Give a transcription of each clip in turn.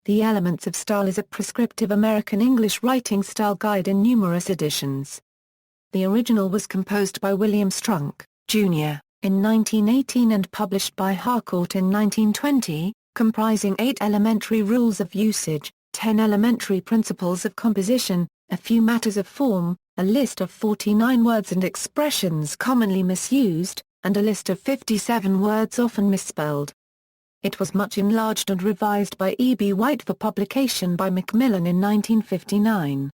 The Elements of Style is a prescriptive American English writing style guide in numerous editions. The original was composed by William Strunk, Jr., in 1918 and published by Harcourt in 1920, comprising 8 elementary rules of usage, 10 elementary principles of composition, a few matters of form, a list of 49 words and expressions commonly misused, and a list of 57 words often misspelled. It was much enlarged and revised by E.B. White for publication by Macmillan in 1959.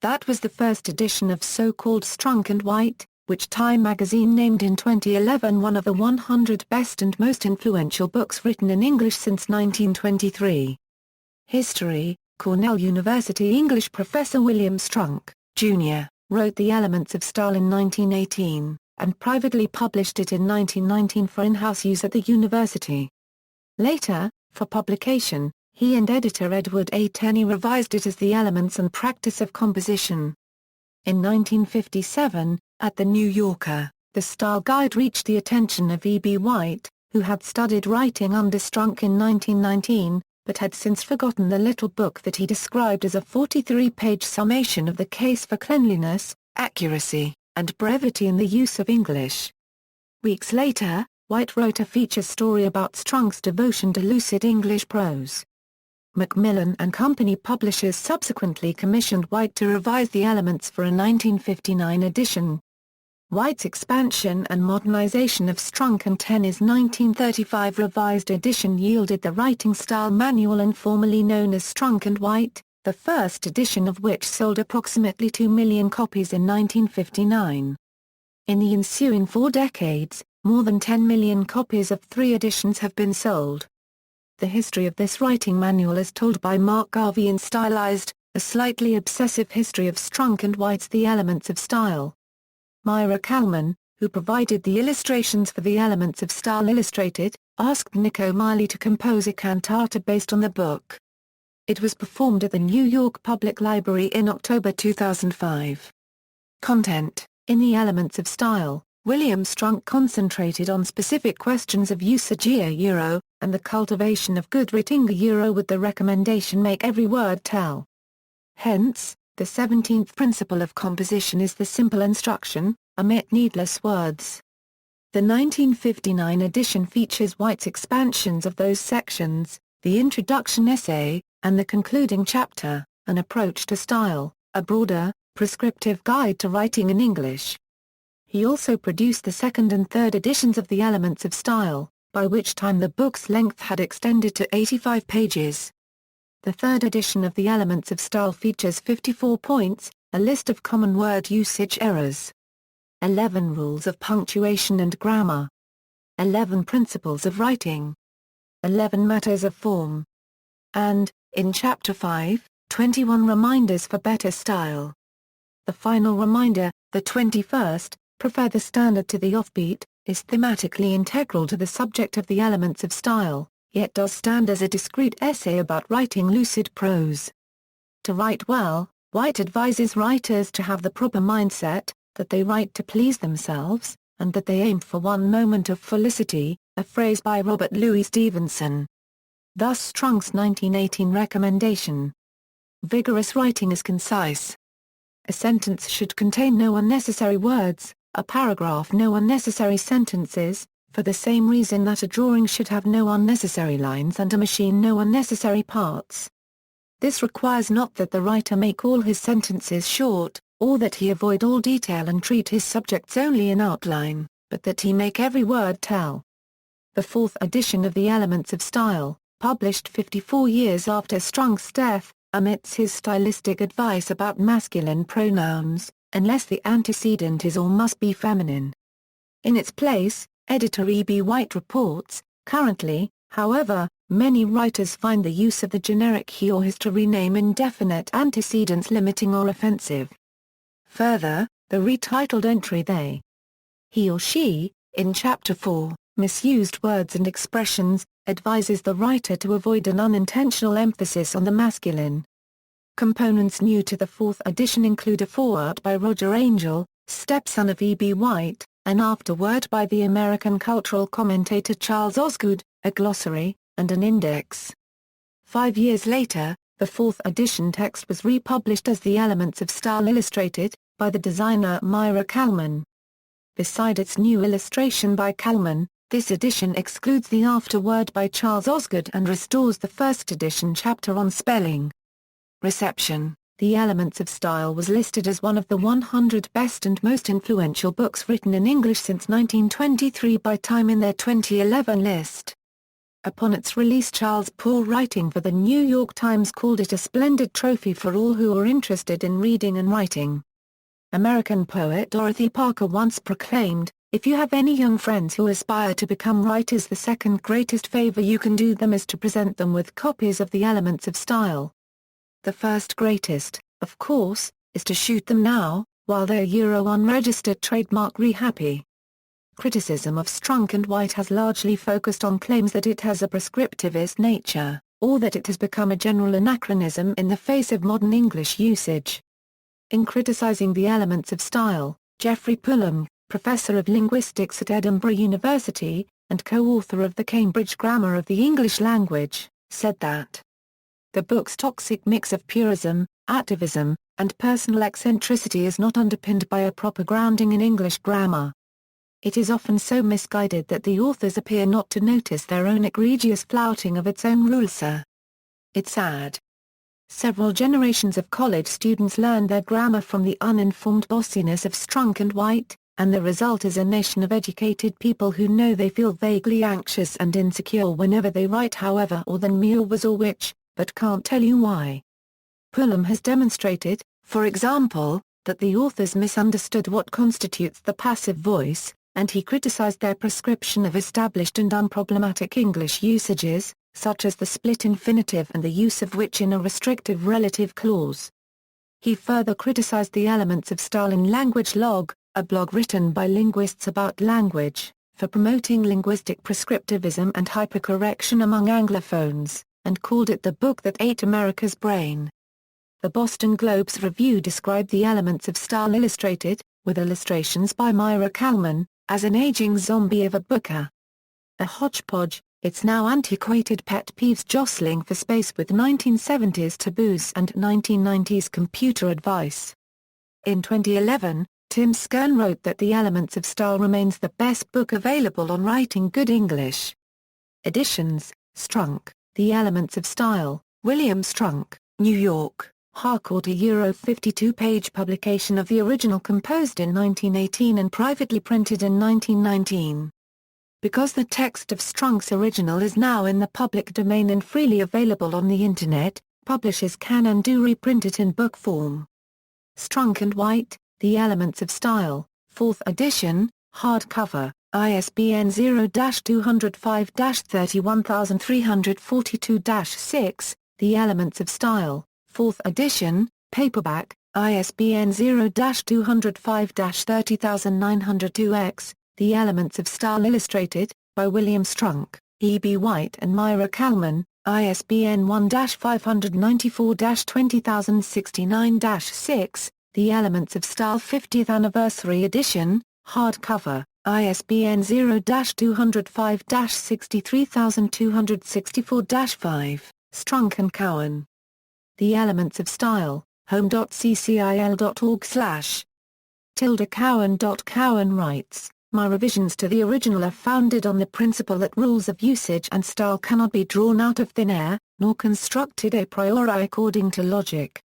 That was the first edition of so-called Strunk White, which Time magazine named in 2011 one of the 100 best and most influential books written in English since 1923. History. Cornell University English professor William Strunk, Jr., wrote The Elements of Style in 1918, and privately published it in 1919 for in-house use at the university. Later, for publication, he and editor Edward A. Tenney revised it as The Elements and Practice of Composition. In 1957, at the New Yorker, the style guide reached the attention of E.B. White, who had studied writing under Strunk in 1919, but had since forgotten the little book that he described as a 43-page summation of the case for cleanliness, accuracy, and brevity in the use of English. Weeks later, White wrote a feature story about Strunk's devotion to lucid English prose. Macmillan and Company publishers subsequently commissioned White to revise The Elements for a 1959 edition. White's expansion and modernization of Strunk and Tenney's 1935 revised edition yielded the writing style manual informally known as Strunk White, the first edition of which sold approximately 2 million copies in 1959. In the ensuing 4 decades, more than 10 million copies of 3 editions have been sold. The history of this writing manual is told by Mark Garvey in Stylized, a slightly obsessive history of Strunk White's The Elements of Style. Myra Kalman, who provided the illustrations for The Elements of Style Illustrated, asked Nick O'Malley to compose a cantata based on the book. It was performed at the New York Public Library in October 2005. Content. In The Elements of Style, William Strunk concentrated on specific questions of usage and the cultivation of good writing with the recommendation make every word tell. Hence, the 17th principle of composition is the simple instruction, omit needless words. The 1959 edition features White's expansions of those sections, the introduction essay, and the concluding chapter, An Approach to Style, a broader, prescriptive guide to writing in English. He also produced the second and third editions of The Elements of Style, by which time the book's length had extended to 85 pages. The third edition of The Elements of Style features 54 points, a list of common word usage errors, 11 rules of punctuation and grammar, 11 principles of writing, 11 matters of form, and, in Chapter 5, 21 reminders for better style. The final reminder, the 21st, prefer the standard to the offbeat, is thematically integral to the subject of The Elements of Style, yet does stand as a discrete essay about writing lucid prose. To write well, White advises writers to have the proper mindset, that they write to please themselves, and that they aim for one moment of felicity, a phrase by Robert Louis Stevenson. Thus Strunk's 1918 recommendation. Vigorous writing is concise. A sentence should contain no unnecessary words, a paragraph no unnecessary sentences, for the same reason that a drawing should have no unnecessary lines and a machine no unnecessary parts. This requires not that the writer make all his sentences short, or that he avoid all detail and treat his subjects only in outline, but that he make every word tell. The fourth edition of The Elements of Style, published 54 years after Strunk's death, omits his stylistic advice about masculine pronouns, unless the antecedent is or must be feminine. In its place, editor E.B. White reports, currently, however, many writers find the use of the generic he or his to rename indefinite antecedents limiting or offensive. Further, the retitled entry they, he or she, in Chapter 4, Misused Words and Expressions, advises the writer to avoid an unintentional emphasis on the masculine. Components new to the fourth edition include a foreword by Roger Angell, stepson of E.B. White, an afterword by the American cultural commentator Charles Osgood, a glossary, and an index. 5 years later, the fourth edition text was republished as The Elements of Style Illustrated, by the designer Myra Kalman. Beside its new illustration by Kalman, this edition excludes the afterword by Charles Osgood and restores the first edition chapter on spelling. Reception: The Elements of Style was listed as one of the 100 best and most influential books written in English since 1923 by Time in their 2011 list. Upon its release, Charles Poole, writing for the New York Times, called it a splendid trophy for all who are interested in reading and writing. American poet Dorothy Parker once proclaimed, "If you have any young friends who aspire to become writers, the second greatest favor you can do them is to present them with copies of The Elements of Style. The first greatest, of course, is to shoot them now, while they're unregistered trademark happy." Criticism of Strunk and White has largely focused on claims that it has a prescriptivist nature, or that it has become a general anachronism in the face of modern English usage. In criticizing The Elements of Style, Geoffrey Pullum, professor of linguistics at Edinburgh University, and co-author of the Cambridge Grammar of the English Language, said that the book's toxic mix of purism, atavism, and personal eccentricity is not underpinned by a proper grounding in English grammar. It is often so misguided that the authors appear not to notice their own egregious flouting of its own rules. It's sad. Several generations of college students learned their grammar from the uninformed bossiness of Strunk and White, and the result is a nation of educated people who know they feel vaguely anxious and insecure whenever they write however or than me or was or which, but can't tell you why. Pullum has demonstrated, for example, that the authors misunderstood what constitutes the passive voice, and he criticized their prescription of established and unproblematic English usages, such as the split infinitive and the use of which in a restrictive relative clause. He further criticized The Elements of Style in Language Log, a blog written by linguists about language, for promoting linguistic prescriptivism and hypercorrection among Anglophones, and called it the book that ate America's brain. The Boston Globe's review described The Elements of Style Illustrated, with illustrations by Myra Kalman, as an aging zombie of a booker. A hodgepodge, it's now antiquated pet peeves jostling for space with 1970s taboos and 1990s computer advice. In 2011, Tim Skern wrote that The Elements of Style remains the best book available on writing good English. Editions: Strunk, The Elements of Style, William Strunk, New York, Harcourt, a Euro 52-page publication of the original, composed in 1918 and privately printed in 1919. Because the text of Strunk's original is now in the public domain and freely available on the Internet, publishers can and do reprint it in book form. Strunk and White, The Elements of Style, 4th edition, hardcover, ISBN 0-205-31342-6, The Elements of Style, 4th edition, paperback, ISBN 0-205-30902-X, The Elements of Style Illustrated, by William Strunk, E.B. White and Myra Kalman, ISBN 1-592-20069-6, The Elements of Style 50th Anniversary Edition, hardcover, ISBN 0-205-63264-5, Strunk and Cowan. The Elements of Style, home.ccil.org/. Cowan writes, "My revisions to the original are founded on the principle that rules of usage and style cannot be drawn out of thin air, nor constructed a priori according to logic.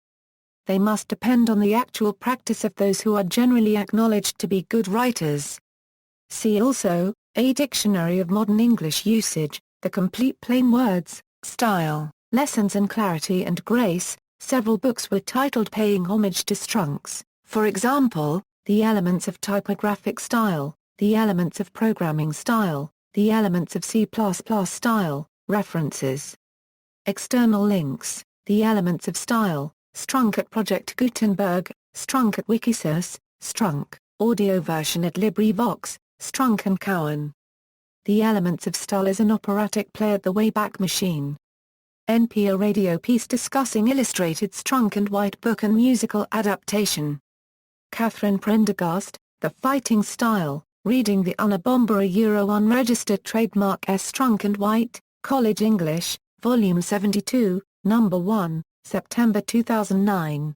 They must depend on the actual practice of those who are generally acknowledged to be good writers." See also, A Dictionary of Modern English Usage, The Complete Plain Words, Style, Lessons in Clarity and Grace. Several books were titled paying homage to Strunk's, for example, The Elements of Typographic Style, The Elements of Programming Style, The Elements of C++ Style. References. External links, The Elements of Style, Strunk at Project Gutenberg, Strunk at Wikisource, Strunk, audio version at LibriVox, Strunk and Cowan. The Elements of Style is an operatic play at the Wayback Machine. NPR radio piece discussing illustrated Strunk and White book and musical adaptation. Catherine Prendergast, The Fighting Style, Reading the Unabomber, a Euro unregistered trademark S. Strunk and White, College English, Volume 72, Number 1, September 2009.